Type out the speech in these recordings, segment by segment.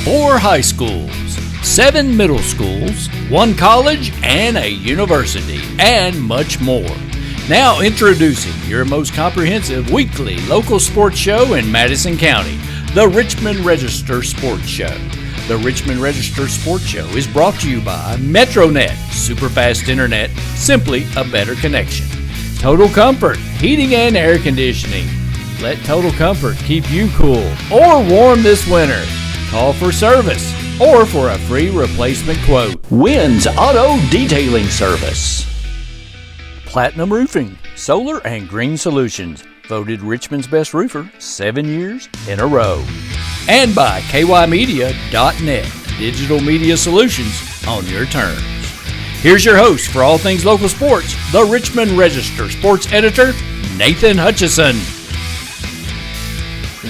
4 high schools, 7 middle schools, 1 college, and a university, and much more. Now introducing your most comprehensive weekly local sports show in Madison County, the Richmond Register Sports Show. The Richmond Register Sports Show is brought to you by MetroNet, superfast internet, simply a better connection. Total Comfort, heating and air conditioning. Let Total Comfort keep you cool or warm this winter. Call for service or for a free replacement quote. Wynn's Auto Detailing Service. Platinum Roofing, Solar and Green Solutions. Voted Richmond's best roofer 7 years in a row. And by kymedia.net, digital media solutions on your terms. Here's your host for all things local sports, the Richmond Register sports editor, Nathan Hutchison.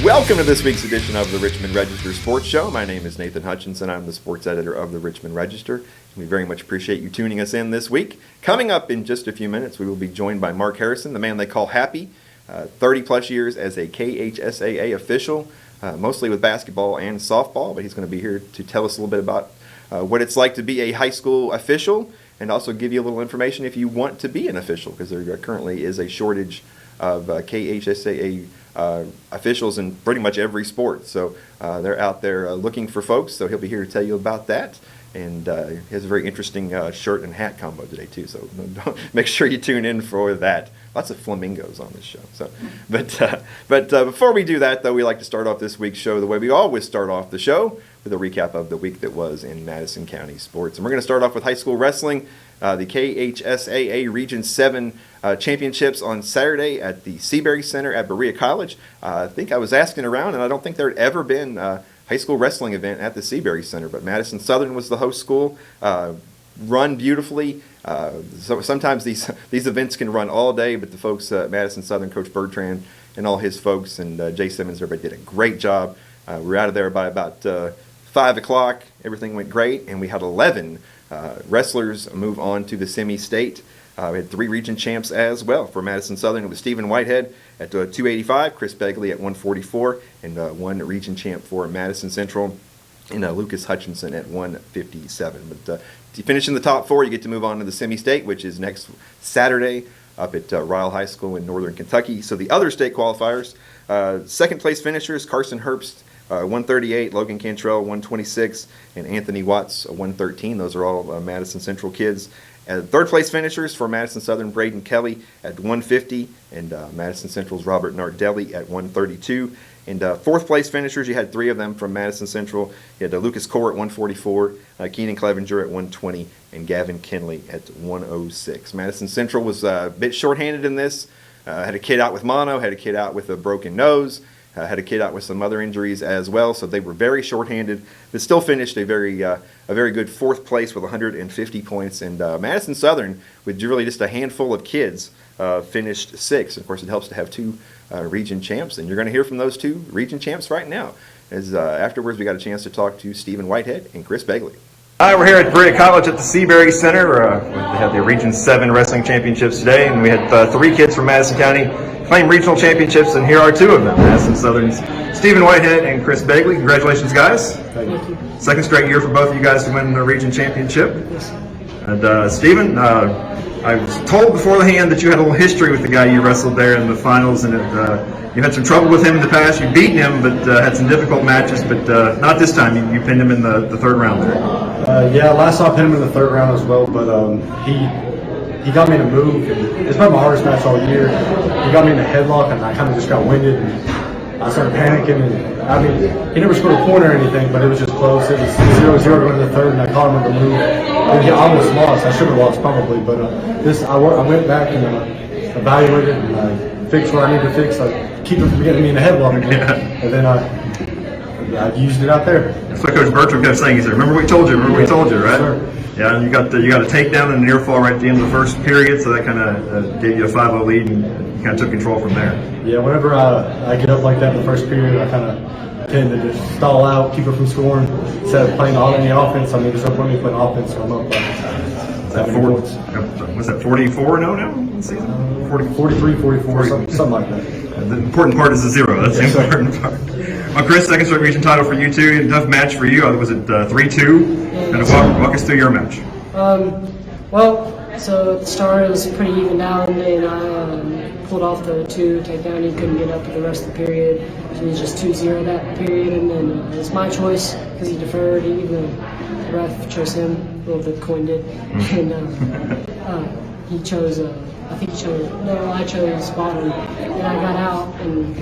Welcome to this week's edition of the Richmond Register Sports Show. My name is Nathan Hutchinson. I'm the sports editor of the Richmond Register. We very much appreciate you tuning us in this week. Coming up in just a few minutes, we will be joined by Mark Harrison, the man they call Happy, 30-plus years as a KHSAA official, mostly with basketball and softball, but he's going to be here to tell us a little bit about what it's like to be a high school official and also give you a little information if you want to be an official, because there currently is a shortage of KHSAA officials in pretty much every sport. So they're out there looking for folks, so he'll be here to tell you about that. And he has a very interesting shirt and hat combo today too, so make sure you tune in for that. Lots of flamingos on this show. So, but before we do that, though, we like to start off this week's show the way we always start off the show, with a recap of the week that was in Madison County sports. And we're going to start off with high school wrestling. The KHSAA Region 7 championships on Saturday at the Seabury Center at Berea College. I think I was asking around, and I don't think there had ever been a high school wrestling event at the Seabury Center, but Madison Southern was the host school, run beautifully. So sometimes these events can run all day, but the folks at Madison Southern, Coach Bertrand and all his folks, and Jay Simmons, everybody did a great job. We were out of there by about 5 o'clock. Everything went great, and we had 11 wrestlers move on to the semi-state. We had 3 region champs as well. For Madison Southern, it was Stephen Whitehead at 285, Chris Begley at 144, and 1 region champ for Madison Central, and Lucas Hutchinson at 157. But if you finish in the top 4, you get to move on to the semi-state, which is next Saturday up at Ryle High School in Northern Kentucky. So the other state qualifiers, second place finishers, Carson Herbst, 138, Logan Cantrell, 126, and Anthony Watts, 113. Those are all Madison Central kids. Third place finishers for Madison Southern, Braden Kelly at 150, and Madison Central's Robert Nardelli at 132. And fourth place finishers, you had 3 of them from Madison Central. You had Lucas Core at 144, Keenan Clevenger at 120, and Gavin Kinley at 106. Madison Central was a bit shorthanded in this. Had a kid out with mono, had a kid out with a broken nose, had a kid out with some other injuries as well, so they were very shorthanded, but still finished a very good 4th place with 150 points. And Madison Southern, with really just a handful of kids, finished 6th. Of course, it helps to have 2 region champs, and you're going to hear from those 2 region champs right now. As afterwards, we got a chance to talk to Stephen Whitehead and Chris Begley. Hi, we're here at Berea College at the Seabury Center. We had the Region 7 Wrestling Championships today, and we had 3 kids from Madison County claim regional championships, and here are 2 of them, Madison Southern's Stephen Whitehead and Chris Begley. Congratulations, guys. Thank you. Second straight year for both of you guys to win the region championship. And Stephen, I was told beforehand that you had a little history with the guy you wrestled there in the finals, and you had some trouble with him in the past. You've beaten him, but had some difficult matches, but not this time. You pinned him in the 3rd round there. Yeah, last time I pinned him in the 3rd round as well, but he got me to move. It's probably my hardest match all year. He got me in a headlock, and I kind of just got winded, and I started panicking. And I mean, he never scored a point or anything, but it was just close. It was 0-0 going to the 3rd, and I caught him with the move. And he almost lost. I should have lost probably, but I went back and evaluated and I fixed what I needed to fix. I keep him from getting me in a headlock again, and then I used it out there. That's what Coach Bertram kept saying. He said, "Remember we told you. Remember we told you, right?" Sure. Yeah, and you got a takedown and a near fall right at the end of the first period, so that kind of gave you a 5-0 lead, and you kind of took control from there. Yeah, whenever I get up like that in the first period, I kind of tend to just stall out, keep her from scoring, instead of playing all any offense. I mean, there's no point in me playing offense, so I'm up points. Was that 44-0 now in the season? 43, 44, something like that. The important part is the 0. That's the important part. Well, Chris, second straight region title for you too. Tough match for you. Was it 3-2? And walk us through your match. Well, so at the start it was pretty even out, and then I pulled off the 2 takedown. He couldn't get up for the rest of the period. So he was just 2-0 that period, and then it was my choice because he deferred. Even the ref chose him, well, the coin did, and he chose. I chose bottom, and I got out, and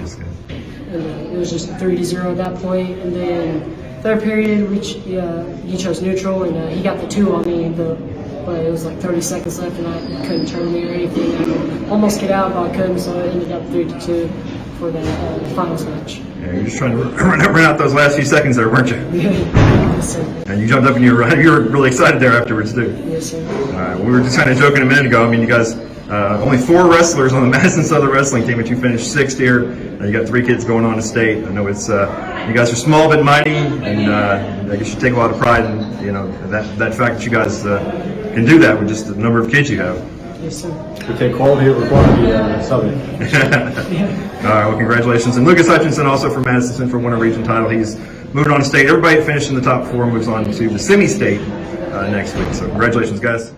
it was just 3-0 at that point. And then third period, he chose neutral, and he got the 2 on me, but it was like 30 seconds left, and I couldn't turn me or anything. I could almost get out, but I couldn't, so it ended up 3-2 for the finals match. Yeah, you're just trying to run out those last few seconds there, weren't you? Yes, sir. And you jumped up and you were really excited there afterwards too. Yes, sir. We were just kind of joking a minute ago. I mean, you guys, only 4 wrestlers on the Madison Southern Wrestling team, but you finished 6th here. You got 3 kids going on to state. I know it's you guys are small but mighty, and I guess you take a lot of pride in that fact that you guys can do that with just the number of kids you have. Yes, sir. We take quality over quantity Southern. All right, well, congratulations. And Lucas Hutchinson, also from Madison Central, won a region title. He's moving on to state. Everybody that finished in the top 4 moves on to the semi-state next week. So congratulations, guys. All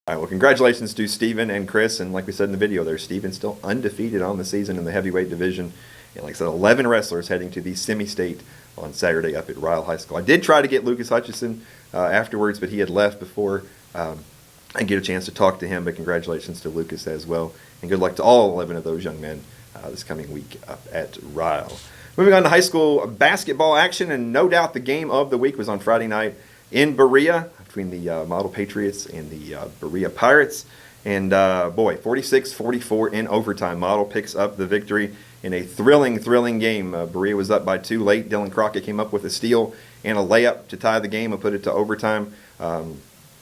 right, well, congratulations to Steven and Chris. And like we said in the video there, Steven's still undefeated on the season in the heavyweight division. And like I said, 11 wrestlers heading to the semi-state on Saturday up at Ryle High School. I did try to get Lucas Hutchinson afterwards, but he had left before I get a chance to talk to him. But congratulations to Lucas as well. And good luck to all 11 of those young men this coming week up at Ryle. Moving on to high school basketball action, and no doubt the game of the week was on Friday night in Berea between the Model Patriots and the Berea Pirates. And boy, 46-44 in overtime. Model picks up the victory in a thrilling game. Berea was up by 2 late. Dylan Crockett came up with a steal and a layup to tie the game and put it to overtime.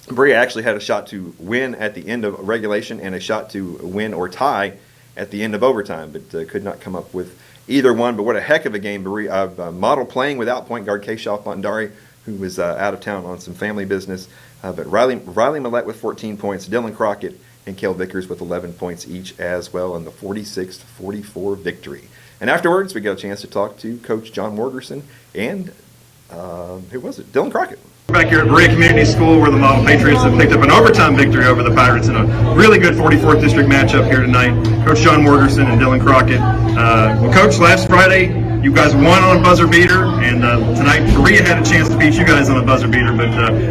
Berea actually had a shot to win at the end of regulation and a shot to win or tie at the end of overtime, but could not come up with either one. But what a heck of a game. Berea, Model playing without point guard Keshav Bondari, who was out of town on some family business. But Riley Millette with 14 points, Dylan Crockett and Cale Vickers with 11 points each as well in the 46-44 victory. And afterwards, we got a chance to talk to Coach John Morgerson and, who was it? Dylan Crockett. Back here at Berea Community School, where the Model Patriots have picked up an overtime victory over the Pirates in a really good 44th District matchup here tonight. Coach John Morgerson and Dylan Crockett. Well, Coach, last Friday you guys won on a buzzer beater, and tonight Berea had a chance to beat you guys on a buzzer beater, but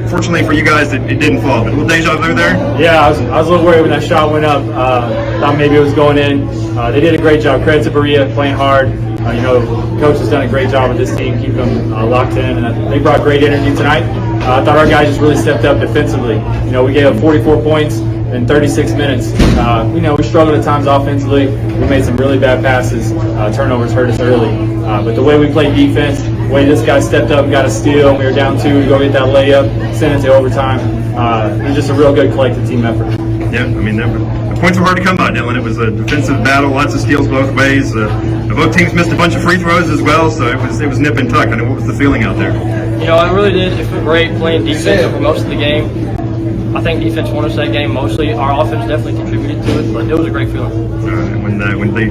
fortunately for you guys, it didn't fall. But a little deja vu there? Yeah, I was a little worried when that shot went up. Thought maybe it was going in. They did a great job. Credit to Berea, playing hard. Coach has done a great job with this team, keeping them locked in, and they brought great energy tonight. I thought our guys just really stepped up defensively. We gave up 44 points in 36 minutes. We struggled at times offensively. We made some really bad passes. Turnovers hurt us early. But the way we played defense, the way this guy stepped up and got a steal, we were down 2 to go get that layup, send it to overtime. It was just a real good collective team effort. Yeah, I mean, the points were hard to come by, Dylan. It was a defensive battle, lots of steals both ways. Both teams missed a bunch of free throws as well, so it was nip and tuck. I mean, what was the feeling out there? I really did. It felt great playing defense for most of the game. I think defense won us that game mostly. Our offense definitely contributed to it, but it was a great feeling. When they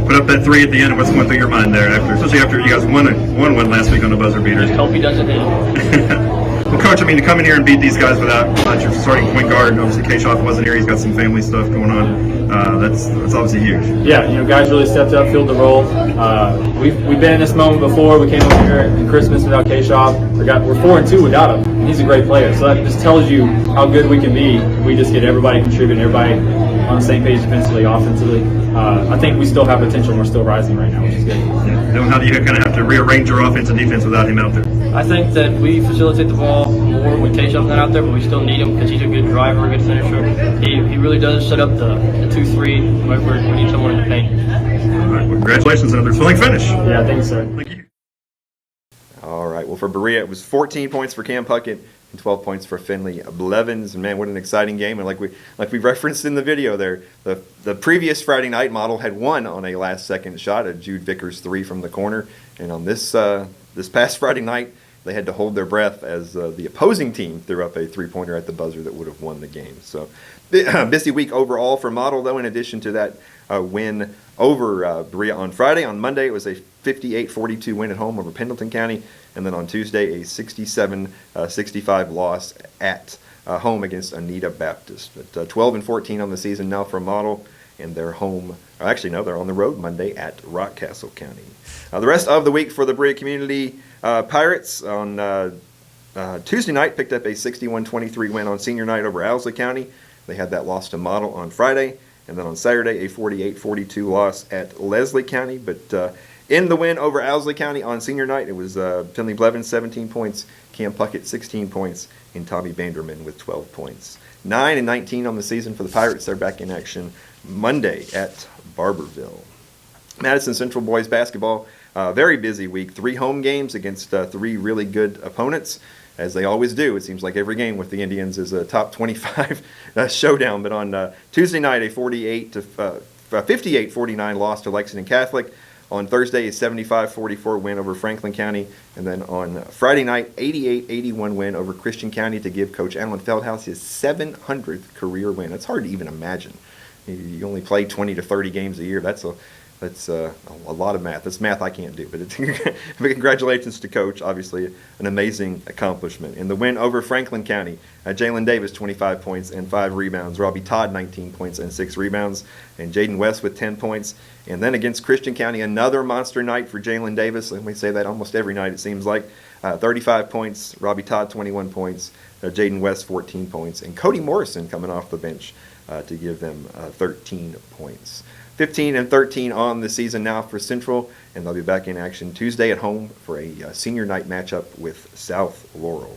put up that 3 at the end, what's going through your mind there, especially after you guys won one last week on the buzzer beater? Just hope he doesn't hit it. Well, Coach, to come in here and beat these guys without your starting point guard, obviously Keshav wasn't here. He's got some family stuff going on. That's obviously huge. Yeah, guys really stepped up, filled the role. We've been in this moment before. We came over here in Christmas without Keshav. We're 4-2 without him. And he's a great player. So that just tells you how good we can be. We just get everybody contributing, everybody on the same page defensively, offensively. I think we still have potential. We're still rising right now, which is good. Yeah. Dylan, how do you kind of have to rearrange your offense and defense without him out there? I think that we facilitate the ball more when Keshav's not out there, but we still need him because he's a good driver, a good finisher. He really does set up the 2-3 whenever we need someone in the paint. All right, well, congratulations on another thrilling finish. Yeah, thanks, sir. Thank you. All right, well, for Berea, it was 14 points for Cam Puckett and 12 points for Finley Blevins. And man, what an exciting game! And like we referenced in the video there, the previous Friday night, Model had won on a last-second shot, a Jude Vickers 3 from the corner, and on this past Friday night, they had to hold their breath as the opposing team threw up a three-pointer at the buzzer that would have won the game. So busy week overall for Model, though, in addition to that win over Berea on Friday. On Monday, it was a 58-42 win at home over Pendleton County. And then on Tuesday, a 67-65 loss at home against Anita Baptist. But 12-14 on the season now for Model. And they're home, actually, no, they're on the road Monday at Rockcastle County. The rest of the week for the Berea Community Pirates on Tuesday night picked up a 61-23 win on senior night over Owsley County. They had that loss to Model on Friday. And then on Saturday, a 48-42 loss at Leslie County. But in the win over Owsley County on senior night, it was Finley Blevins 17 points, Cam Puckett 16 points, and Tommy Vanderman with 12 points. 9-19 on the season for the Pirates. They're back in action Monday at Barberville. Madison Central boys basketball, very busy week. 3 home games against 3 really good opponents, as they always do. It seems like every game with the Indians is a top 25 showdown. But on Tuesday night, a 58-49 loss to Lexington Catholic. On Thursday, a 75-44 win over Franklin County. And then on Friday night, 88-81 win over Christian County to give Coach Alan Feldhouse his 700th career win. It's hard to even imagine. You only play 20 to 30 games a year. That's a lot of math. That's math I can't do. But congratulations to Coach. Obviously, an amazing accomplishment. In the win over Franklin County, Jalen Davis, 25 points and 5 rebounds. Robbie Todd, 19 points and 6 rebounds. And Jaden West with 10 points. And then against Christian County, another monster night for Jalen Davis. And we say that almost every night, it seems like. 35 points. Robbie Todd, 21 points. Jaden West, 14 points. And Cody Morrison coming off the bench to give them 13 points. 15-13 on the season now for Central, and they'll be back in action Tuesday at home for a senior night matchup with South Laurel.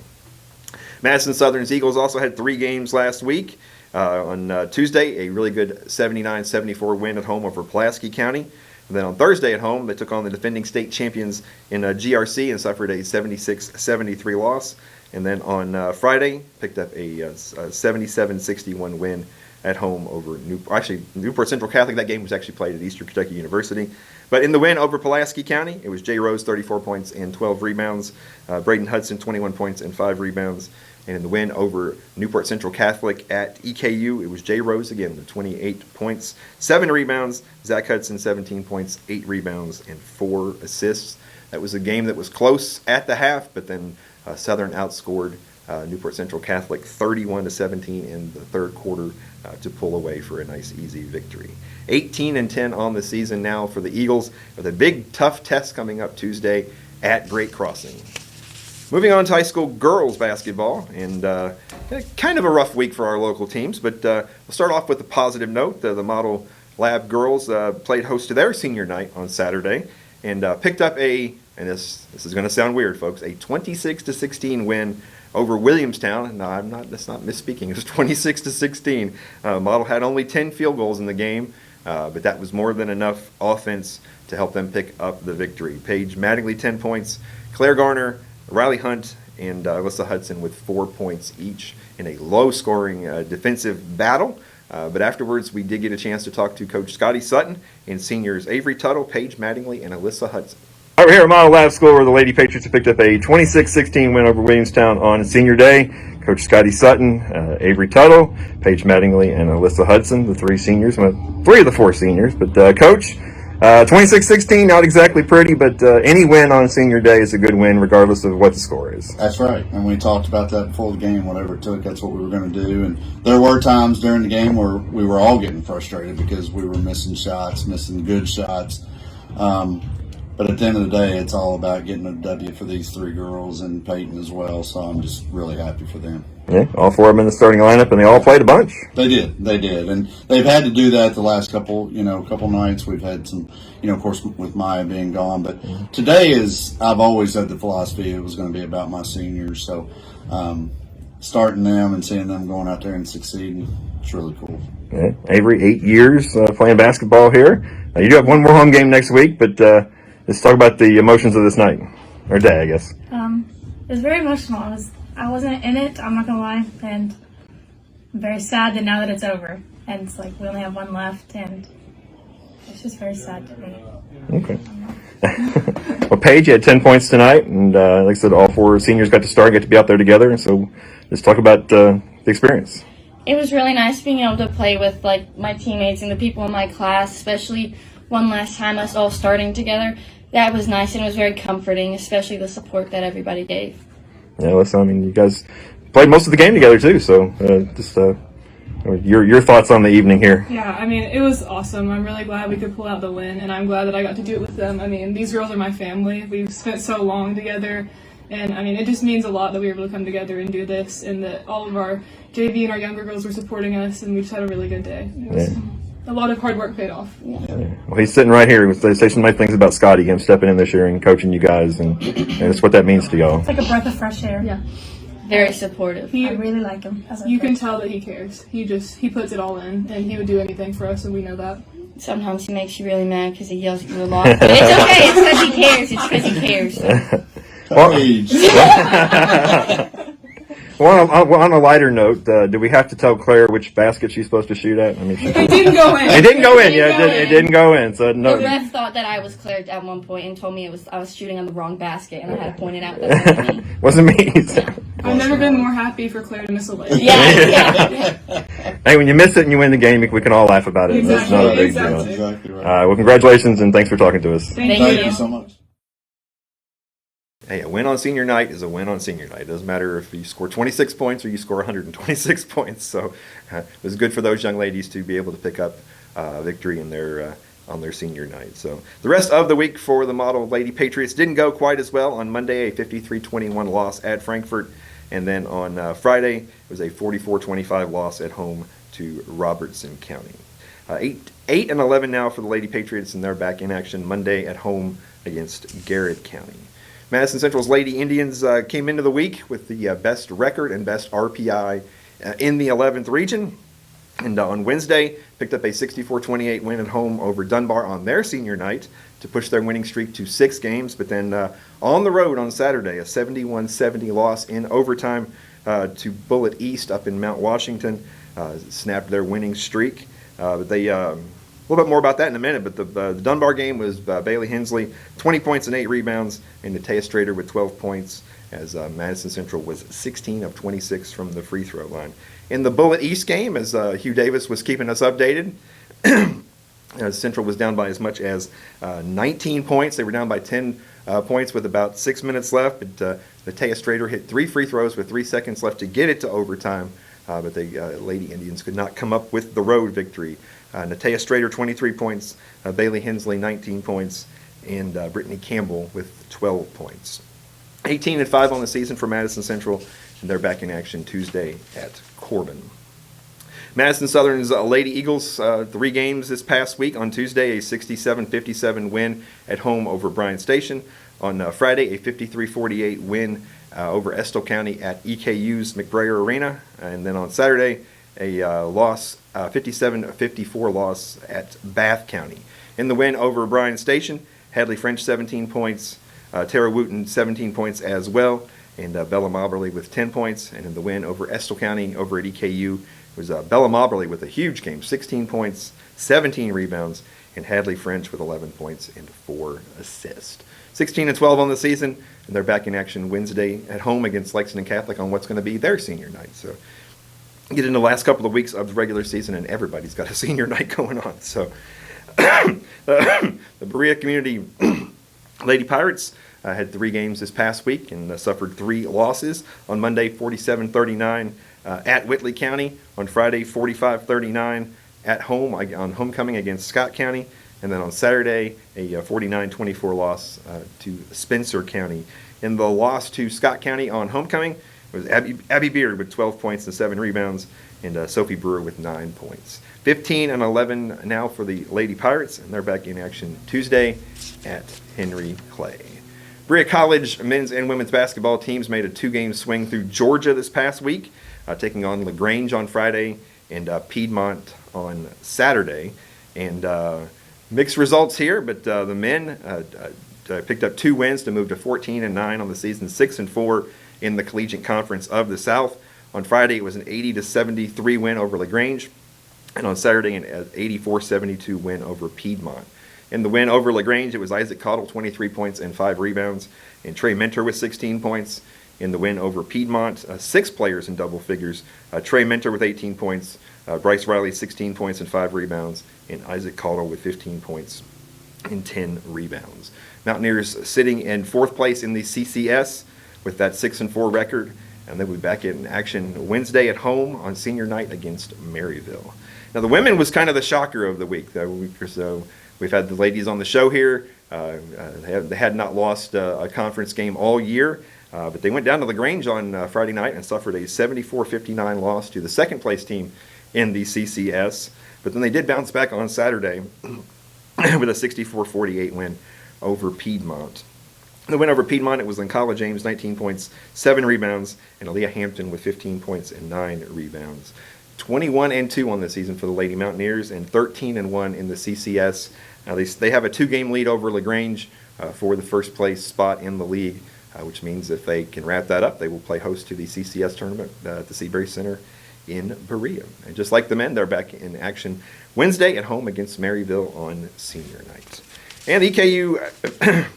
Madison Southern's Eagles also had 3 games last week. On Tuesday, a really good 79-74 win at home over Pulaski County. And then on Thursday at home, they took on the defending state champions in GRC and suffered a 76-73 loss. And then on Friday, picked up a 77-61 win at home over Newport Central Catholic. That game was actually played at Eastern Kentucky University. But in the win over Pulaski County, it was Jay Rose, 34 points and 12 rebounds. Braden Hudson, 21 points and 5 rebounds. And in the win over Newport Central Catholic at EKU, it was Jay Rose again, with 28 points, 7 rebounds. Zach Hudson, 17 points, 8 rebounds, and 4 assists. That was a game that was close at the half, but then Southern outscored Newport Central Catholic 31-17 in the third quarter to pull away for a nice, easy victory. 18-10 on the season now for the Eagles, with a big, tough test coming up Tuesday at Great Crossing. Moving on to high school girls basketball, and kind of a rough week for our local teams, but we'll start off with a positive note. The Model Lab girls played host to their senior night on Saturday and picked up and this is going to sound weird, folks, a 26-16 win over Williamstown. No, that's not misspeaking. It was 26-16. Model had only 10 field goals in the game, but that was more than enough offense to help them pick up the victory. Paige Mattingly, 10 points. Claire Garner, Riley Hunt, and Alyssa Hudson with 4 points each in a low-scoring defensive battle. But afterwards, we did get a chance to talk to Coach Scotty Sutton and seniors Avery Tuttle, Paige Mattingly, and Alyssa Hudson. All right, we're here at Model Lab School, where the Lady Patriots have picked up a 26-16 win over Williamstown on senior day. Coach Scotty Sutton, Avery Tuttle, Paige Mattingly, and Alyssa Hudson, the 3 seniors. Well, 3 of the 4 seniors. But Coach, 26-16, not exactly pretty, but any win on senior day is a good win, regardless of what the score is. That's right, and we talked about that before the game. Whatever it took, that's what we were going to do. And there were times during the game where we were all getting frustrated because we were missing shots, missing good shots. But at the end of the day, it's all about getting a W for these 3 girls and Peyton as well. So I'm just really happy for them. Yeah, all 4 of them in the starting lineup, and they all played a bunch. They did, and they've had to do that the last couple nights. We've had some, of course, with Maya being gone. But today I've always had the philosophy it was going to be about my seniors. So starting them and seeing them going out there and succeeding, it's really cool. Yeah. Avery, 8 years playing basketball here. You do have one more home game next week, but let's talk about the emotions of this night, or day, I guess. It was very emotional. I wasn't in it, I'm not going to lie, and I'm very sad that now that it's over. And it's like we only have one left, and It's just very sad to me. Okay. Well, Paige, you had 10 points tonight, and like I said, all 4 seniors got to start, get to be out there together. So let's talk about the experience. It was really nice being able to play with like my teammates and the people in my class, especially one last time us all starting together. That was nice, and it was very comforting, especially the support that everybody gave. Yeah, listen, I mean, you guys played most of the game together too, so your thoughts on the evening here. Yeah, I mean, it was awesome. I'm really glad we could pull out the win, and I'm glad that I got to do it with them. I mean, these girls are my family. We've spent so long together, and I mean, it just means a lot that we were able to come together and do this, and that all of our JV and our younger girls were supporting us, and we just had a really good day. It was a lot of hard work paid off. Yeah. Well, he's sitting right here. They say some nice things about Scotty, him stepping in this year and coaching you guys, and that's what that means to y'all. It's like a breath of fresh air. Yeah. Very supportive. I really like him. You can tell that he cares. He puts it all in, and he would do anything for us, and we know that. Sometimes he makes you really mad because he yells at you a lot. But it's okay. It's because he cares. It's because he cares. Well, on a lighter note, do we have to tell Claire which basket she's supposed to shoot at? I mean, it didn't go in. It didn't go in. Yeah, it didn't go in. So no. The ref thought that I was Claire at one point and told me I was shooting on the wrong basket, and I had to point it out. That wasn't me. I've never been more happy for Claire to miss a layup. Yeah. Hey, when you miss it and you win the game, we can all laugh about it. Exactly. That's not a big deal. Exactly right. Well, congratulations and thanks for talking to us. Thank Thank you so much. Hey, a win on senior night is a win on senior night. It doesn't matter if you score 26 points or you score 126 points. So it was good for those young ladies to be able to pick up victory in their on their senior night. So the rest of the week for the Model Lady Patriots didn't go quite as well. On Monday, a 53-21 loss at Frankfort. And then on Friday, it was a 44-25 loss at home to Robertson County. 8-11 now for the Lady Patriots, and they're back in action Monday at home against Garrett County. Madison Central's Lady Indians came into the week with the best record and best RPI in the 11th region. And on Wednesday, picked up a 64-28 win at home over Dunbar on their senior night to push their winning streak to 6 games. But then on the road on Saturday, a 71-70 loss in overtime to Bullitt East up in Mount Washington, snapped their winning streak. But they a little bit more about that in a minute, but the Dunbar game was Bailey Hensley, 20 points and 8 rebounds, and Natea Strader with 12 points, as Madison Central was 16 of 26 from the free throw line. In the Bullitt East game, as Hugh Davis was keeping us updated, Central was down by as much as 19 points. They were down by 10 points with about 6 minutes left, but Natea Strader hit 3 free throws with 3 seconds left to get it to overtime, but the Lady Indians could not come up with the road victory. Natea Strader, 23 points, Bailey Hensley, 19 points, and Brittany Campbell with 12 points. 18-5 on the season for Madison Central, and they're back in action Tuesday at Corbin. Madison Southern's Lady Eagles, 3 games this past week. On Tuesday, a 67-57 win at home over Bryan Station. On Friday, a 53-48 win over Estill County at EKU's McBrayer Arena. And then on Saturday, a loss, 57-54 loss at Bath County. In the win over Bryan Station, Hadley French 17 points, Tara Wooten 17 points as well, and Bella Moberly with 10 points. And in the win over Estill County over at EKU, it was Bella Moberly with a huge game, 16 points, 17 rebounds, and Hadley French with 11 points and 4 assists. 16-12 on the season, and they're back in action Wednesday at home against Lexington Catholic on what's going to be their senior night. So get into the last couple of weeks of the regular season, and everybody's got a senior night going on. So the Berea Community Lady Pirates had 3 games this past week and suffered 3 losses. On Monday, 47-39 at Whitley County. On Friday, 45-39 at home on homecoming against Scott County. And then on Saturday, a 49-24 loss to Spencer County. In the loss to Scott County on homecoming, it was Abby Beard with 12 points and 7 rebounds, and Sophie Brewer with 9 points. 15-11 now for the Lady Pirates, and they're back in action Tuesday at Henry Clay. Berea College men's and women's basketball teams made a 2-game swing through Georgia this past week, taking on LaGrange on Friday and Piedmont on Saturday. And mixed results here, but the men picked up 2 wins to move to 14-9 on the season, 6-4 in the Collegiate Conference of the South. On Friday, it was an 80-73 win over LaGrange. And on Saturday, an 84-72 win over Piedmont. In the win over LaGrange, it was Isaac Cottle, 23 points and 5 rebounds, and Trey Mentor with 16 points. In the win over Piedmont, 6 players in double figures. Trey Mentor with 18 points, Bryce Riley 16 points and 5 rebounds, and Isaac Cottle with 15 points and 10 rebounds. Mountaineers sitting in 4th place in the CCS with that 6-4 record, and they'll be back in action Wednesday at home on senior night against Maryville. Now the women was kind of the shocker of the week or so. We've had the ladies on the show here. They had not lost a conference game all year. But they went down to LaGrange on Friday night and suffered a 74-59 loss to the second place team in the CCS. But then they did bounce back on Saturday with a 64-48 win over Piedmont. The win over Piedmont, it was Lancala James, 19 points, 7 rebounds, and Aaliyah Hampton with 15 points and 9 rebounds. 21-2 on the season for the Lady Mountaineers and 13-1 in the CCS. Now they have a 2-game lead over LaGrange for the first place spot in the league. Which means if they can wrap that up, they will play host to the CCS tournament at the Seabury Center in Berea. And just like the men, they're back in action Wednesday at home against Maryville on senior night. And the EKU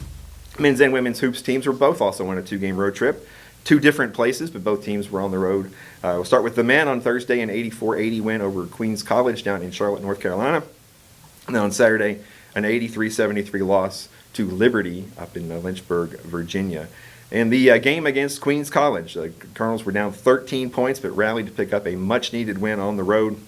men's and women's hoops teams were both also on a 2-game road trip. 2 different places, but both teams were on the road. We'll start with the men on Thursday, an 84-80 win over Queens College down in Charlotte, North Carolina. And then on Saturday, an 83-73 loss to Liberty up in Lynchburg, Virginia. In the game against Queens College, the Colonels were down 13 points, but rallied to pick up a much-needed win on the road.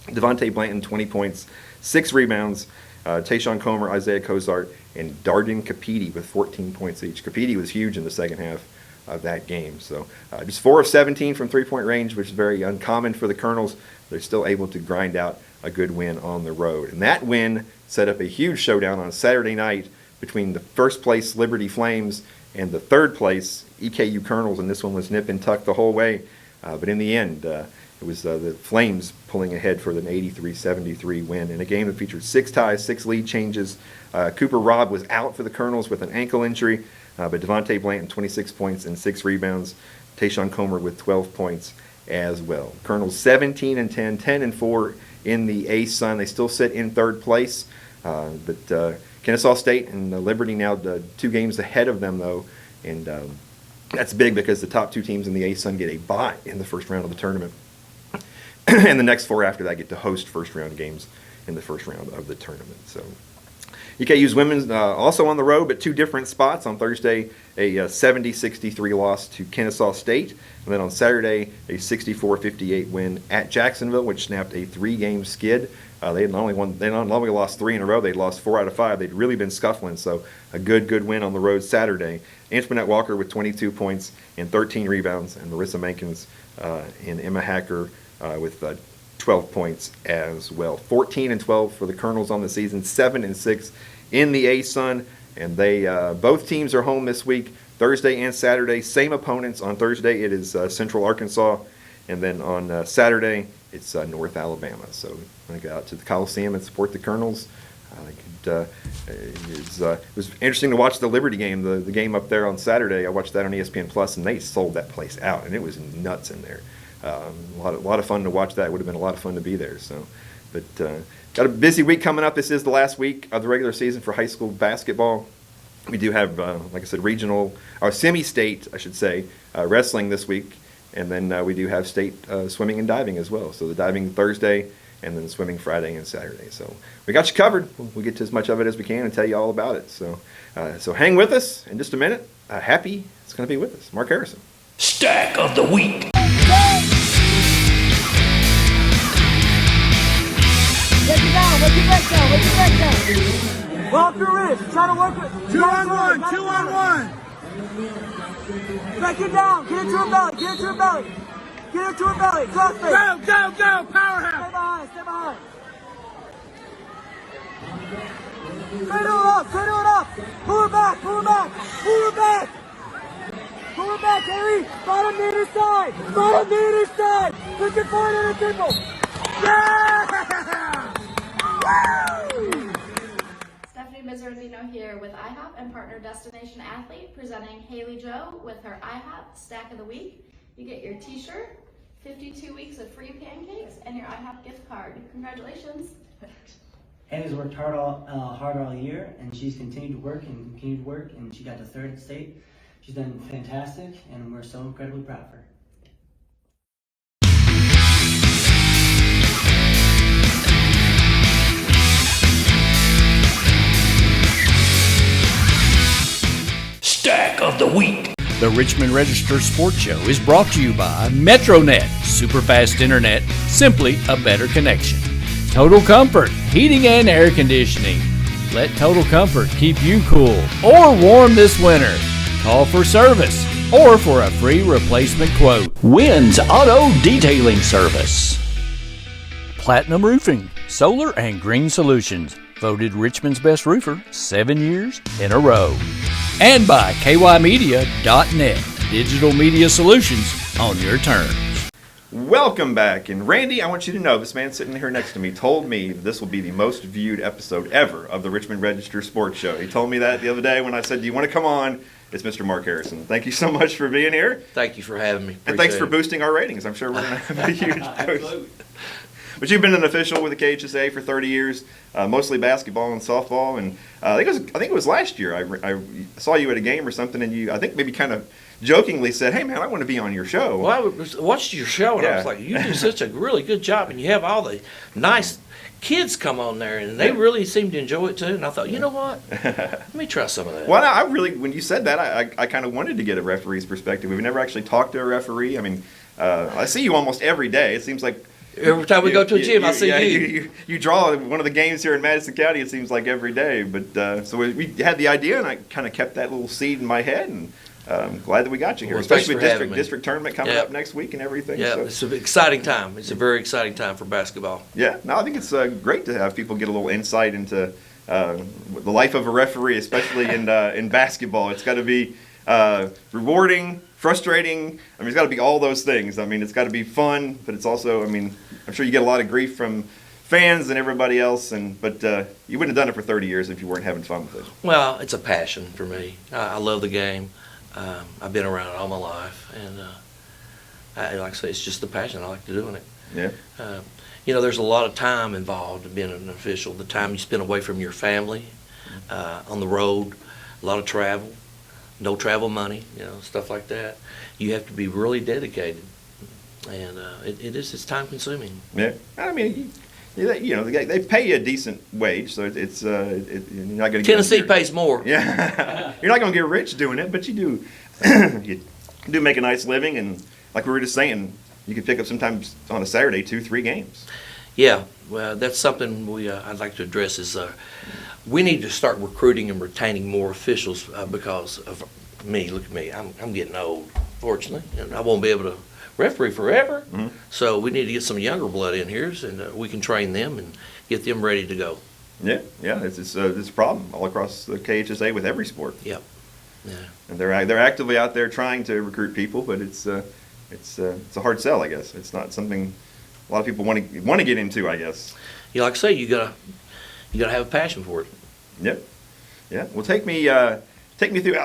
Devontae Blanton, 20 points, 6 rebounds. Tayshawn Comer, Isaiah Cozart, and Darden Capiti with 14 points each. Capiti was huge in the second half of that game. So just 4 of 17 from three-point range, which is very uncommon for the Colonels. They're still able to grind out a good win on the road. And that win set up a huge showdown on Saturday night between the first-place Liberty Flames and the third-place EKU Colonels, and this one was nip and tuck the whole way. But in the end, it was the Flames pulling ahead for an 83-73 win in a game that featured 6 ties, 6 lead changes. Cooper Robb was out for the Colonels with an ankle injury, but Devontae Blanton, 26 points and 6 rebounds. Tayshawn Comer with 12 points as well. Colonels 17-10, 10-4 in the ASUN. They still sit in third place, but Kennesaw State and Liberty now 2 games ahead of them, though, and that's big because the top 2 teams in the ASUN get a bye in the first round of the tournament, and the next 4 after that get to host first-round games in the first round of the tournament. So EKU's women's also on the road, but 2 different spots. On Thursday, a 70-63 loss to Kennesaw State, and then on Saturday, a 64-58 win at Jacksonville, which snapped a 3-game skid. They not only lost 3 in a row, they'd lost 4 out of 5. They'd really been scuffling, so a good win on the road Saturday. Antoinette Walker with 22 points and 13 rebounds, and Marissa Mankins and Emma Hacker with 12 points as well. 14-12 for the Colonels on the season, 7-6 in the ASUN, and they both teams are home this week, Thursday and Saturday. Same opponents. On Thursday it is Central Arkansas, and then on Saturday it's North Alabama. So I'm going to go out to the Coliseum and support the Colonels. It was interesting to watch the Liberty game, the game up there on Saturday. I watched that on ESPN Plus, and they sold that place out, and it was nuts in there. A lot of fun to watch that. It would have been a lot of fun to be there. So, but got a busy week coming up. This is the last week of the regular season for high school basketball. We do have, like I said, regional or semi-state, I should say, wrestling this week. And then we do have state swimming and diving as well. So the diving Thursday, and then swimming Friday and Saturday. So we got you covered. We'll get to as much of it as we can and tell you all about it. So hang with us in just a minute. Happy it's going to be with us. Mark Harrison. Stack of the week. Let you down, let your back down, let your back down. Well up your wrist, try to work it. 2 on 1, 2 on 1. Back it down, get into her belly, get into her belly. Get into her belly, cross face. Go, powerhouse. Stay behind. Cradle it up. Pull her back. Pull her back, Haley. Bottom meter side. Push it forward in a triple. Yeah! Woo! Stephanie Miserzino here with IHOP and partner Destination Athlete, presenting Haley Joe with her IHOP Stack of the Week. You get your t-shirt, 52 weeks of free pancakes, and your IHOP gift card. Congratulations. Annie's worked hard all year, and she's continued to work, and she got to third at state. She's done fantastic, and we're so incredibly proud of her. Stack of the Week. The Richmond Register Sports Show is brought to you by MetroNet, superfast internet, simply a better connection. Total Comfort, heating and air conditioning. Let Total Comfort keep you cool or warm this winter. Call for service or for a free replacement quote. Wynn's Auto Detailing Service. Platinum Roofing, Solar and Green Solutions. Voted Richmond's best roofer 7 years in a row. And by kymedia.net, digital media solutions on your terms. Welcome back. And Randy, I want you to know, this man sitting here next to me told me this will be the most viewed episode ever of the Richmond Register Sports Show. He told me that the other day when I said, do you want to come on? It's Mr. Mark Harrison. Thank you so much for being here. Thank you for having me. And thanks for boosting our ratings. I'm sure we're going to have a huge boost. But you've been an official with the KHSAA for 30 years, mostly basketball and softball. And I think it was last year I saw you at a game or something, and I think maybe kind of jokingly said, "Hey man, I want to be on your show." Well, I watched your show and I was like, "You do such a really good job, and you have all the nice kids come on there, and they really seem to enjoy it too." And I thought, you know what? Let me try some of that. Well, I really, when you said that, I kind of wanted to get a referee's perspective. We've never actually talked to a referee. I mean, I see you almost every day. It seems like. Every time we go to a gym, I see you. You draw one of the games here in Madison County, it seems like every day. But so we had the idea, and I kind of kept that little seed in my head, and glad that we got you here, especially with district tournament coming up next week and everything. Yeah, so. It's an exciting time. It's a very exciting time for basketball. Yeah, no, I think it's great to have people get a little insight into the life of a referee, especially in basketball. It's got to be rewarding, frustrating. I mean, it's got to be all those things. I mean, it's got to be fun, but it's also, I mean, I'm sure you get a lot of grief from fans and everybody else, but you wouldn't have done it for 30 years if you weren't having fun with it. Well, it's a passion for me. I love the game. I've been around it all my life, and like I say, it's just the passion I like to doing it. Yeah. There's a lot of time involved in being an official. The time you spend away from your family, on the road, a lot of travel, no travel money, stuff like that. You have to be really dedicated, and it's time consuming. Yeah, I mean, they pay you a decent wage, so you're not going to. Tennessee pays more. Yeah, you're not going to get rich doing it, but you do. You do make a nice living, and like we were just saying, you can pick up sometimes on a Saturday 2-3 games. Yeah, well, that's something I'd like to address is we need to start recruiting and retaining more officials because of me. Look at me, I'm getting old, fortunately, and I won't be able to referee forever. Mm-hmm. So we need to get some younger blood in here, and we can train them and get them ready to go. Yeah, it's a problem all across the KHSA with every sport. Yep. Yeah. And they're actively out there trying to recruit people, but it's a hard sell, I guess. It's not something a lot of people want to get into, I guess. Yeah, like I say, you gotta have a passion for it. Yep. Yeah. Well, take me through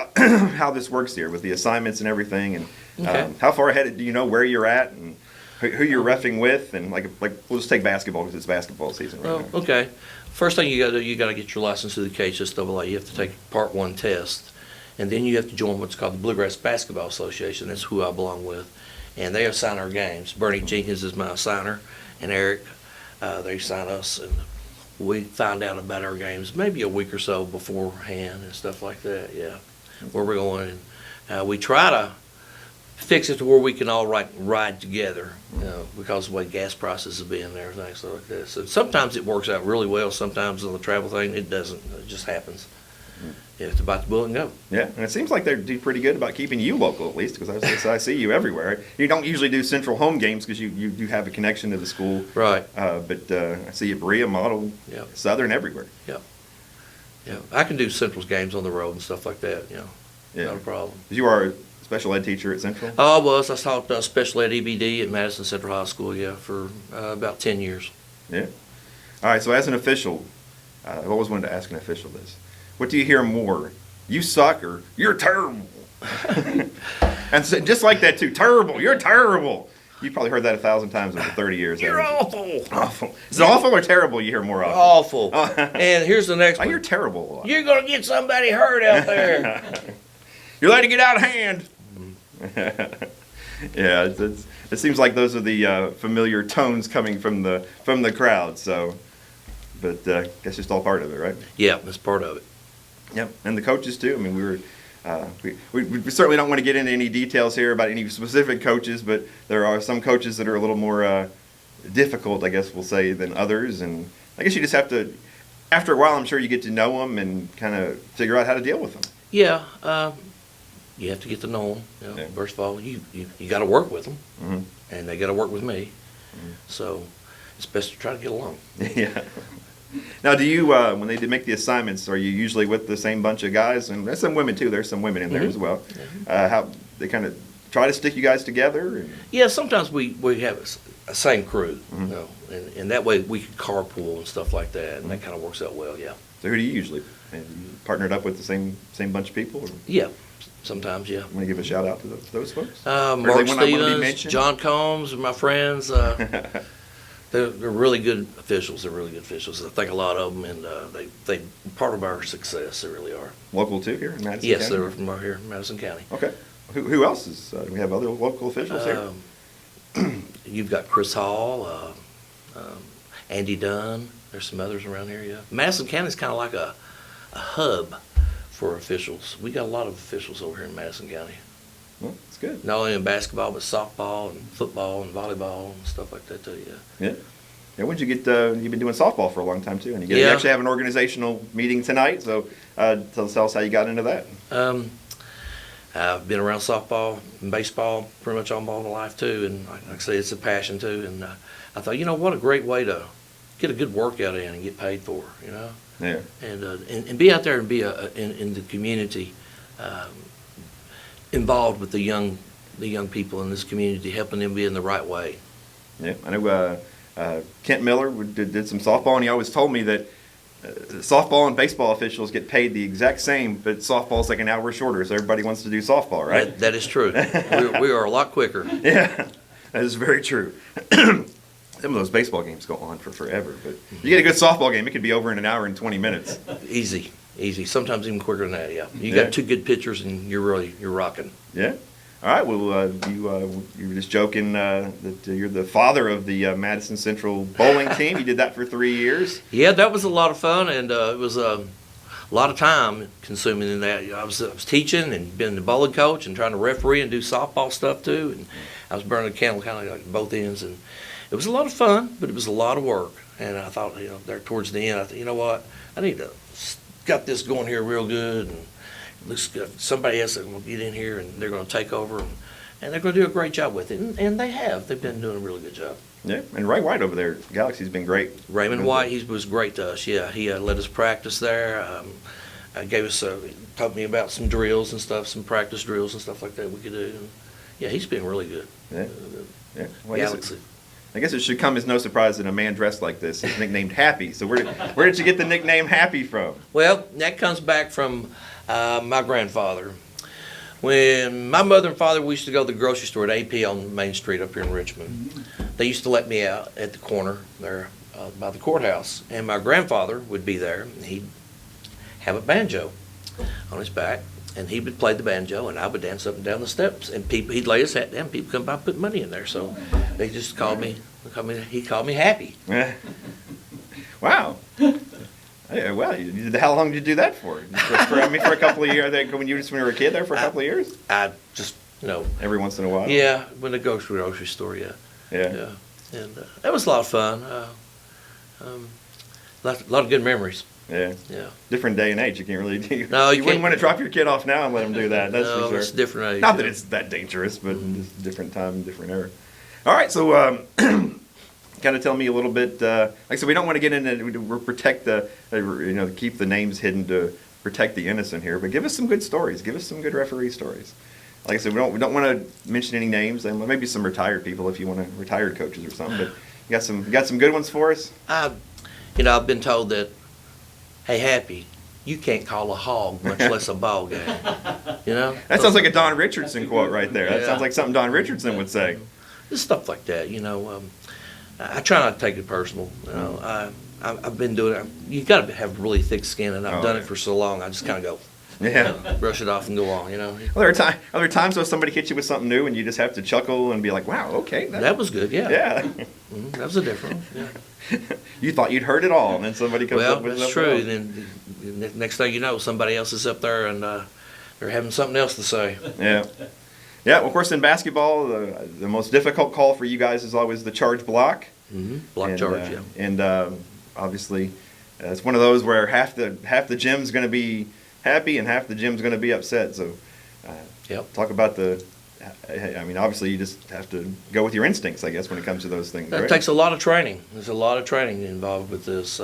how this works here with the assignments and everything, and okay. How far ahead do you know where you're at and who you're reffing with, and like we'll just take basketball because it's basketball season right now. Okay. First thing you got to get your license through the KHSAA. You have to take Part 1 test, and then you have to join what's called the Bluegrass Basketball Association. That's who I belong with, and they assign our games. Bernie Jenkins is my assigner, and Eric, they assign us, and we find out about our games maybe a week or so beforehand and stuff like that. Yeah, where we're going, and we try to fix it to where we can all ride together, because of the way gas prices have been and everything, stuff like that. So sometimes it works out really well. Sometimes on the travel thing, it doesn't. It just happens. You have to bite the bullet and go. Yeah, and it seems like they do pretty good about keeping you local, at least, because I see you everywhere. You don't usually do central home games because you do have a connection to the school. Right. But I see you at Berea, Model, yep. Southern, everywhere. Yep. Yeah, I can do Central's games on the road and stuff like that. Yeah. Not a problem. You are a special ed teacher at Central? Oh, I was. I taught special ed EBD at Madison Central High School, for about 10 years. Yeah. All right, so as an official, I've always wanted to ask an official this. What do you hear more? You suck or you're terrible? And so, just like that too, terrible, you're terrible. You've probably heard that 1,000 times over 30 years. You're awful. Awful. Is it awful or terrible you hear more often? Awful. And here's the next I one. hear terrible a lot. You're going to get somebody hurt out there. You're letting it get out of hand. Yeah, it seems like those are the familiar tones coming from the crowd. So, but that's just all part of it, right? Yeah, that's part of it. Yep, and the coaches too. I mean, we certainly don't want to get into any details here about any specific coaches, but there are some coaches that are a little more difficult, I guess we'll say, than others. And I guess you just have to, after a while, I'm sure you get to know them and kind of figure out how to deal with them. Yeah, you have to get to know them. You know, Yeah. First of all, you got to work with them, Mm-hmm. and they got to work with me. So it's best to try to get along. Yeah. Now, do you, when they make the assignments, are you usually with the same bunch of guys? And there's some women too. There's some women in there as well. How they kind of try to stick you guys together? Yeah, sometimes we have a same crew, you know, and that way we can carpool and stuff like that, and that kind of works out well. Yeah. So who do you usually? And you partnered up with the same bunch of people? Or? Yeah. Sometimes, yeah. Want to give a shout out to those folks? Mark Stevens, John Combs, and my friends. They're really good officials. They're really good officials. I think a lot of them, and they part of our success. They really are. Local too here in Madison County? Yes, they're from here in Madison County. Okay. Who else is? Do we have other local officials here? You've got Chris Hall, Andy Dunn. There's some others around here, yeah. Madison County is kind of like a hub for officials. We got a lot of officials over here in Madison County. Well, that's good. Not only in basketball, but softball and football and volleyball and stuff like that too, yeah. Yeah. Yeah, when'd you get, you've been doing softball for a long time too, and you Yeah. actually have an organizational meeting tonight, so tell us how you got into that. I've been around softball and baseball pretty much all my life too, and like I say, it's a passion too, and I thought, what a great way to get a good workout in and get paid for, Yeah. and be out there and be in the community, involved with the young people in this community, helping them be in the right way. Yeah, I know Kent Miller did some softball, and he always told me that softball and baseball officials get paid the exact same, but softball's like an hour shorter, so everybody wants to do softball, right? That is true. we are a lot quicker. Yeah, that is very true. Some of those baseball games go on for forever, but you get a good softball game, it could be over in an hour and 20 minutes. Easy. Sometimes even quicker than that. Yeah, you got two good pitchers, and you're rocking. Yeah. All right. Well, you were just joking that you're the father of the Madison Central bowling team. You did that for 3 years. Yeah, that was a lot of fun, and it was a lot of time consuming in that. I was teaching and being the bowling coach and trying to referee and do softball stuff too, and I was burning the candle kind of like both ends, and it was a lot of fun, but it was a lot of work. And I thought, there towards the end, I thought, what, I need to got this going here real good, and looks good. Somebody else that will get in here, and they're going to take over, and they're going to do a great job with it, and they have. They've been doing a really good job. Yeah, and Ray White over there, Galaxy's been great. Raymond White, he was great to us. Yeah, he let us practice there. Gave us, taught me about some drills and stuff, some practice drills and stuff like that we could do. And yeah, he's been really good. Yeah. Well, Galaxy. I guess it should come as no surprise that a man dressed like this is nicknamed Happy. So where did you get the nickname Happy from? Well, that comes back from my grandfather. When my mother and father, we used to go to the grocery store at AP on Main Street up here in Richmond. They used to let me out at the corner there by the courthouse. And my grandfather would be there, and he'd have a banjo on his back. And he would play the banjo, and I would dance up and down the steps. And he'd lay his hat down, people come by and put money in there. So they just called me Happy. Wow. Yeah, well, how long did you do that for? For a couple of years. I think when you were a kid there for a couple of years? I just, every once in a while? Yeah, when I go to the grocery store, yeah. Yeah. And that was a lot of fun. A lot of good memories. Yeah. Yeah. Different day and age. You can't really do. No, you wouldn't want to drop your kid off now and let him do that. That's for sure. It's a different age. Not that it's that dangerous, but just different time, different era. All right, so kind of tell me a little bit. Like I said, we don't want to get into protect keep the names hidden to protect the innocent here. But give us some good stories. Give us some good referee stories. Like I said, we don't want to mention any names, and maybe some retired people if you want to, retired coaches or something. But you got some good ones for us. I've been told that, hey, Happy, you can't call a hog, much less a ball game. That sounds like a Don Richardson quote right there. That sounds like something Don Richardson would say. Just stuff like that, you know. I try not to take it personal. You know, I've been doing it. You got to have really thick skin, and I've done it for so long. I just kind of go, brush it off and go on. You know. Well, are there times when somebody hits you with something new, and you just have to chuckle and be like, "Wow, okay, that was good." Yeah. Yeah. That was a different one. Yeah. You thought you'd heard it all, and then somebody comes up with that's something true. else. And then next thing you know, somebody else is up there, and they're having something else to say. Yeah. Yeah, well, of course, in basketball, the most difficult call for you guys is always the charge block. Block charge, yeah. And obviously, it's one of those where half the gym's going to be happy and half the gym's going to be upset. So, talk about I mean, obviously, you just have to go with your instincts, I guess, when it comes to those things. It right? takes a lot of training. There's a lot of training involved with this.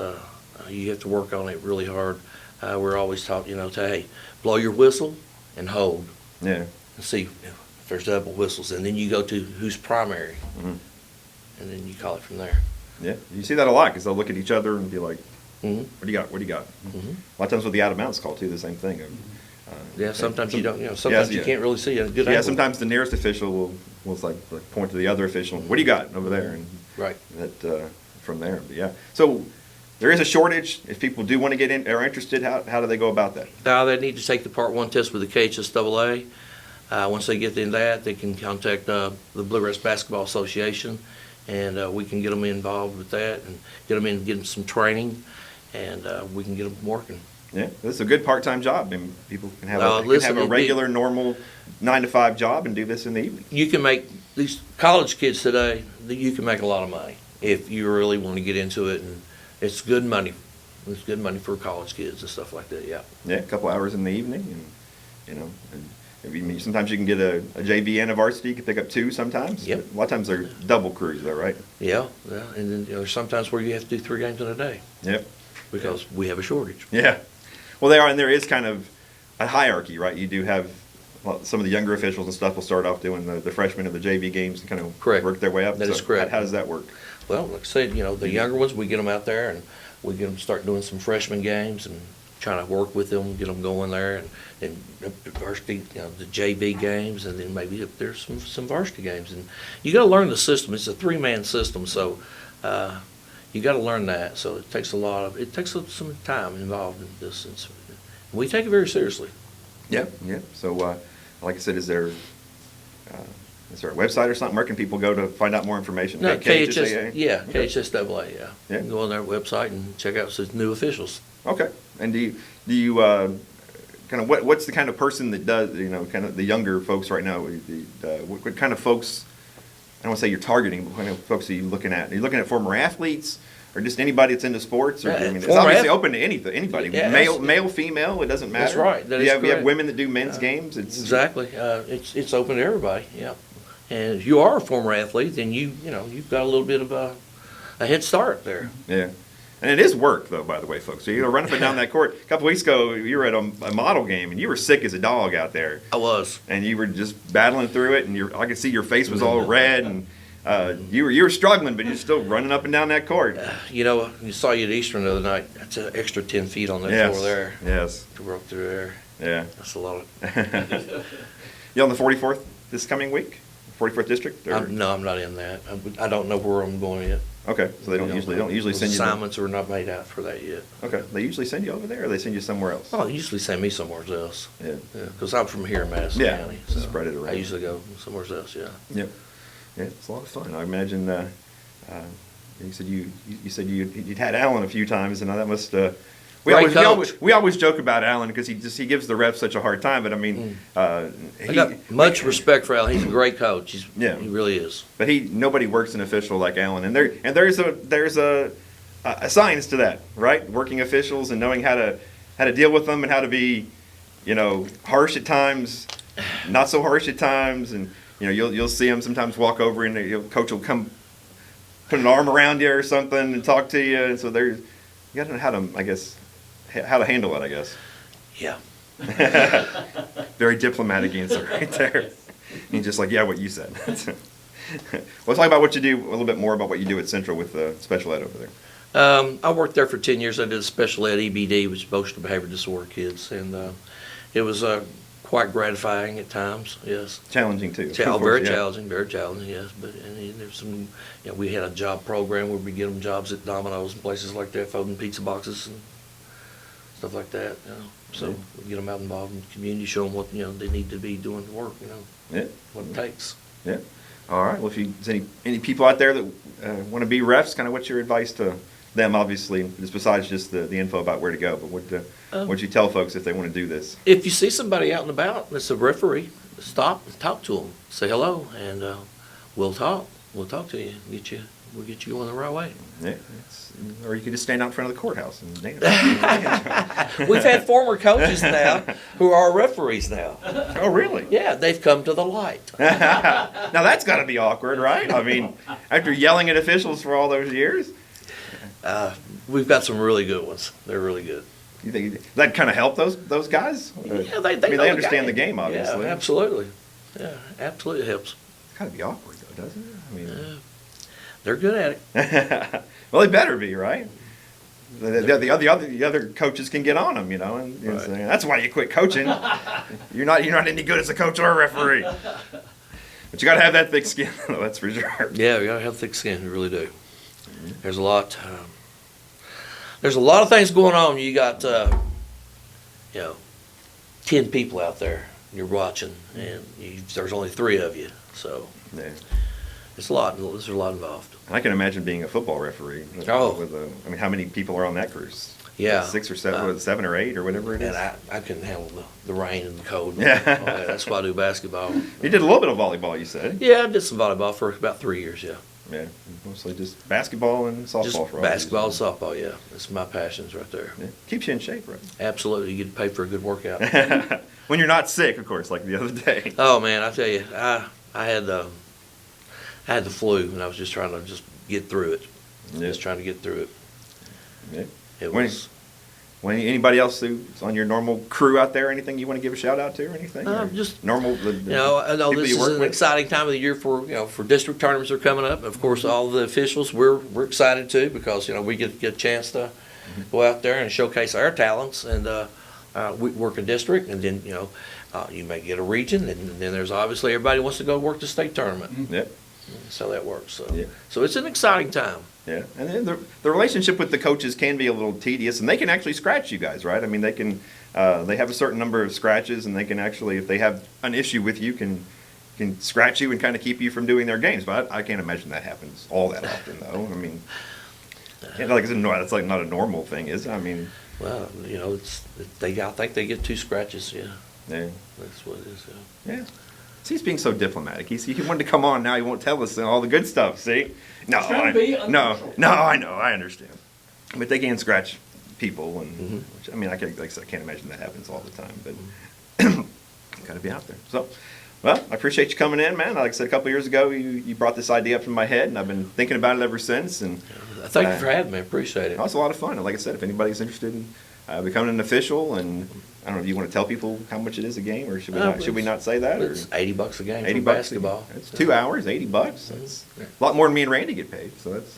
You have to work on it really hard. We're always taught, you know, to, hey, blow your whistle and hold. Yeah. And see if there's double whistles. And then you go to who's primary. And then you call it from there. Yeah. You see that a lot because they'll look at each other and be like, what do you got? What do you got? A lot of times with the out-of-bounds call, too, the same thing. Sometimes you don't, you know, sometimes you can't really see a good angle. Sometimes the nearest official will like point to the other official. What do you got over there? And that from there. But yeah. So there is a shortage. If people do want to get in or are interested, how do they go about that? They need to take the Part 1 test with the KHSAA. Once they get in that, they can contact the Bluegrass Basketball Association, and we can get them involved with that and get them some training, and we can get them working. Yeah, this is a good part-time job. I mean, people can have a regular, normal 9-to-5 job and do this in the evening. You can make these college kids today. You can make a lot of money if you really want to get into it, and it's good money. It's good money for college kids and stuff like that. Yeah. Yeah, a couple hours in the evening, and you know, sometimes you can get a JV and a varsity. You can pick up 2 sometimes. Yep. A lot of times they're double crews, though, right? Yeah, and then there's sometimes where you have to do 3 games in a day. Yep. Because we have a shortage. Yeah. Well, there is kind of a hierarchy, right? You do have some of the younger officials and stuff will start off doing the freshmen and the JV games and kind of work their way up. That is correct. How does that work? Well, like I said, you know, the younger ones, we get them out there and we get them start doing some freshman games and trying to work with them, get them going there, and varsity, you know, the JV games, and then maybe if there's some varsity games. And you got to learn the system. It's a 3-man system, so you got to learn that. So it takes some time involved in this. And we take it very seriously. Yeah, yeah. So, like I said, is there a website or something? Where can people go to find out more information? No, KHSAA? Yeah, KHSAA, yeah. You can go on their website and check out some new officials. Okay. And do you kind of what's the kind of person that does, you know, kind of the younger folks right now? What kind of folks? I don't want to say you're targeting, but what kind of folks are you looking at? Are you looking at former athletes, or just anybody that's into sports? Or I mean, it's obviously open to anybody. Yeah, male, female, it doesn't matter. That's right. That you is have women that do men's games. Exactly. It's open to everybody. Yeah. And if you are a former athlete, then you've got a little bit of a head start there. Yeah. And it is work, though, by the way, folks. So you run up and down that court. A couple weeks ago, you were at a model game, and you were sick as a dog out there. I was. And you were just battling through it, and I could see your face was all red, and you were struggling, but you're still running up and down that court. You know, you saw you at Eastern the other night. That's an extra 10 feet on that floor there. Yes. To work through there. Yeah. That's a lot of. You on the 44th this coming week? 44th district? No, I'm not in that. I don't know where I'm going yet. Okay, so they don't usually send you. Assignments are not made out for that yet. Okay, they usually send you over there, or they send you somewhere else. Oh, they usually send me somewhere else. Yeah, because I'm from here in Madison County. So spread it around. I usually go somewhere else. Yeah. Yep. Yeah, it's a lot of fun. I imagine. You said you'd had Alan a few times, and that must. We always joke about Alan because he gives the refs such a hard time. But I mean, I got much respect for Alan. He's a great coach. He really is. But nobody works an official like Alan, and there's a science to that, right? Working officials and knowing how to deal with them and how to be, harsh at times, not so harsh at times, and you'll see him sometimes walk over and coach will come put an arm around you or something and talk to you, and so you got to know how to handle it, I guess. Yeah. Very diplomatic answer right there. He's just like, yeah, what you said. Let's talk about what you do, a little bit more about what you do at Central with special ed over there. I worked there for 10 years. I did a special ed EBD, which is emotional behavior disorder kids, and it was quite quite gratifying at times. Yes. Challenging too. Very challenging. Very challenging. Yes. But there's some. We had a job program where we get them jobs at Domino's and places like that, folding pizza boxes and stuff like that. So we get them out involved in the community, show them what they need to be doing to work. Yeah. What it takes. Yeah. All right. Well, if there's any people out there that want to be refs, kind of what's your advice to them? Obviously, besides just the info about where to go, but what you tell folks if they want to do this? If you see somebody out and about that's a referee, stop and talk to them. Say hello, and we'll talk. We'll talk to you. We'll get you going the right way. Yeah. Or you could just stand out in front of the courthouse and We've had former coaches now who are referees now. Oh, really? Yeah, they've come to the light. Now that's got to be awkward, right? I mean, after yelling at officials for all those years. We've got some really good ones. They're really good. You think that kind of help those guys? Yeah, they understand the game, obviously. Yeah, absolutely. Yeah, absolutely helps. It's got to be awkward, though, doesn't it? I mean, they're good at it. Well, they better be, right? The other coaches can get on them, and Right. say, that's why you quit coaching. You're not any good as a coach or a referee. But you got to have that thick skin, though, that's for sure. Yeah, we got to have thick skin. We really do. There's a lot. There's a lot of things going on. You got 10 people out there you're watching, and there's only 3 of you, so Yeah. it's a lot. There's a lot involved. I can imagine being a football referee. Oh. I mean, how many people are on that cruise? Yeah. 6 or 7, 7 or 8 or whatever it is. And I couldn't handle the rain and the cold. Yeah. That's why I do basketball. You did a little bit of volleyball, you said. Yeah, I did some volleyball for about 3 years, yeah. Yeah, mostly just basketball and softball Just for all basketball and these. softball, yeah. That's my passions right there. Yeah. Keeps you in shape, right? Absolutely. You get paid for a good workout. When you're not sick, of course, like the other day. Oh, man, I tell you, I had the flu, and I was just trying to get through it. Yeah. Just trying to get through it. Yeah. It When- was Anybody else who's on your normal crew out there, anything you want to give a shout out to or anything? Or just normal. I know people this you is work an with? exciting time of the year for district tournaments are coming up. Of course, all the officials we're excited too because we get a chance to go out there and showcase our talents and we work a district and then you may get a region and then there's obviously everybody wants to go work the state tournament. Yep. That's how that works. So Yeah. so it's an exciting time. Yeah, and then the relationship with the coaches can be a little tedious, and they can actually scratch you guys, right? I mean, they have a certain number of scratches, and they can actually, if they have an issue with you, can scratch you and kind of keep you from doing their games. But I can't imagine that happens all that often, though. I mean, it's like not a normal thing, is it? I mean, Well, I think they get 2 scratches. Yeah, yeah, that's what it is. yeah. See, he's being so diplomatic. He wanted to come on. Now he won't tell us all the good stuff. See, no, I know, I understand. But they can scratch people, and which, I mean, I can't imagine that happens all the time. But got to be out there. So, well, I appreciate you coming in, man. Like I said, a couple years ago, you brought this idea up in my head, and I've been thinking about it ever since. And Thank you for having me. I appreciate it. It was a lot of fun. And like I said, if anybody's interested in becoming an official, and I don't know if you want to tell people how much it is a game, or should we not say that? Or It's $80 a game $80 for basketball. It's 2 hours, $80. That's a lot more than me and Randy get paid. So that's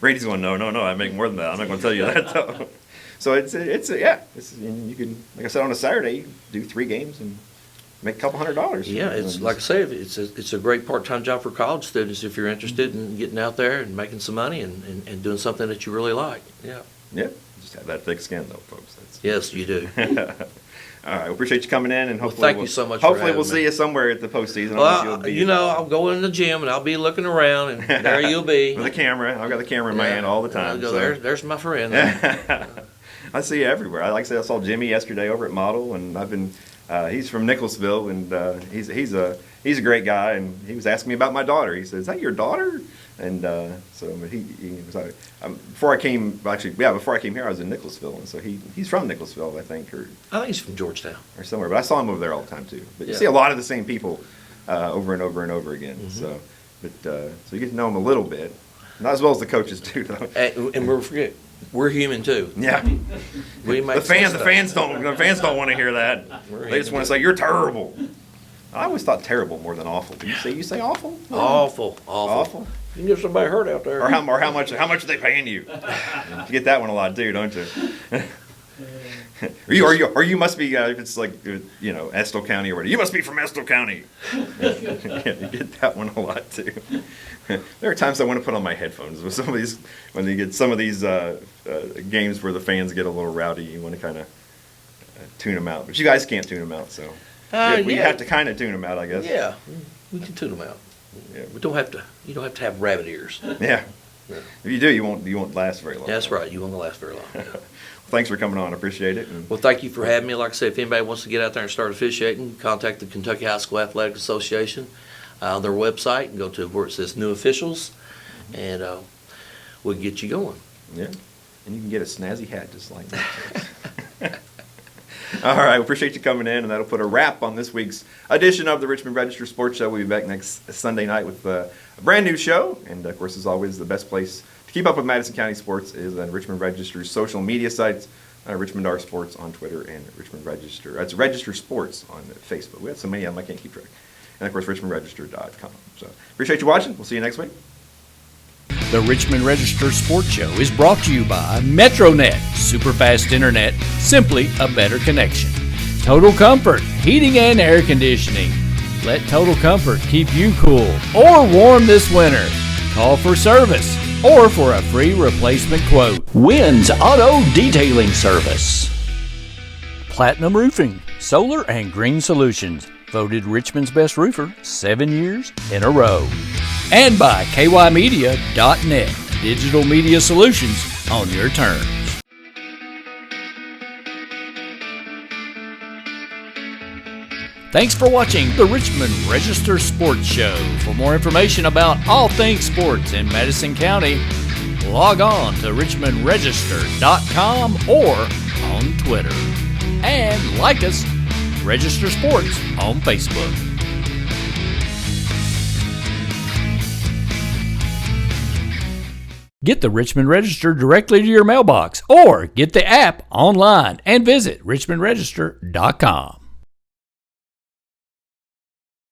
Randy's going, no, I make more than that. I'm not going to tell you that though. So it's and you can, like I said, on a Saturday, do 3 games and make a couple $100. Yeah, it's like I say, it's a great part-time job for college students if you're interested in getting out there and making some money and doing something that you really like. Yeah. Yeah. Just have that thick skin, though, folks. Yes, you do. All right, we appreciate you coming in, and hopefully, thank you so much for Hopefully, we'll having see me. you somewhere at the postseason. Well, I'll go in the gym and I'll be looking around, and there you'll be with the camera. I've got the camera in my hand all the time. Go, so. there's my friend. I see you everywhere. Like I said, I saw Jimmy yesterday over at Model, and I've been. He's from Nicholasville, and he's a great guy, and he was asking me about my daughter. He said, "Is that your daughter?" And so he was like, before I came here, I was in Nicholasville, and so he's from Nicholasville, I think, I think he's from Georgetown or somewhere. But I saw him over there all the time too. But you Yeah. see a lot of the same people over and over and over again. So you get to know them a little bit, not as well as the coaches do, though. And we'll forget, we're human too. Yeah. We make The fans don't want to hear that. They just want to say you're terrible. I always thought terrible more than awful. Do you say awful? Awful. You can get somebody hurt out there. Or how much are they paying you? You get that one a lot too, don't you? Or you must be, if it's like, Estill County or whatever, you must be from Estill County. Yeah, you get that one a lot too. There are times I want to put on my headphones with some of these, when you get some of these games where the fans get a little rowdy, you want to kind of tune them out. But you guys can't tune them out, so we have to kind of tune them out, I guess. Yeah, we can tune them out. Yeah, we don't have to. You don't have to have rabbit ears. Yeah. If you do, you won't last very long. That's right. You won't last very long. Thanks for coming on. I appreciate it. Well, thank you for having me. Like I said, if anybody wants to get out there and start officiating, contact the Kentucky High School Athletic Association, their website, and go to where it says New Officials, and we'll get you going. Yeah, and you can get a snazzy hat just like that. All right, we appreciate you coming in, and that'll put a wrap on this week's edition of the Richmond Register Sports Show. We'll be back next Sunday night with a brand new show, and of course, as always, the best place to keep up with Madison County sports is on Richmond Register's social media sites, Richmond R Sports on Twitter, and Richmond Register. It's Register Sports on Facebook. We have so many of them, I can't keep track. And of course, richmondregister.com. So appreciate you watching. We'll see you next week. The Richmond Register Sports Show is brought to you by MetroNet, superfast internet, simply a better connection. Total Comfort, heating and air conditioning. Let Total Comfort keep you cool or warm this winter. Call for service or for a free replacement quote. Wynn's Auto Detailing Service. Platinum Roofing, solar and green solutions. Voted Richmond's best roofer 7 years in a row. And by kymedia.net, digital media solutions on your terms. Thanks for watching the Richmond Register Sports Show. For more information about all things sports in Madison County, log on to richmondregister.com or on Twitter. And like us, Register Sports on Facebook. Get the Richmond Register directly to your mailbox or get the app online and visit richmondregister.com.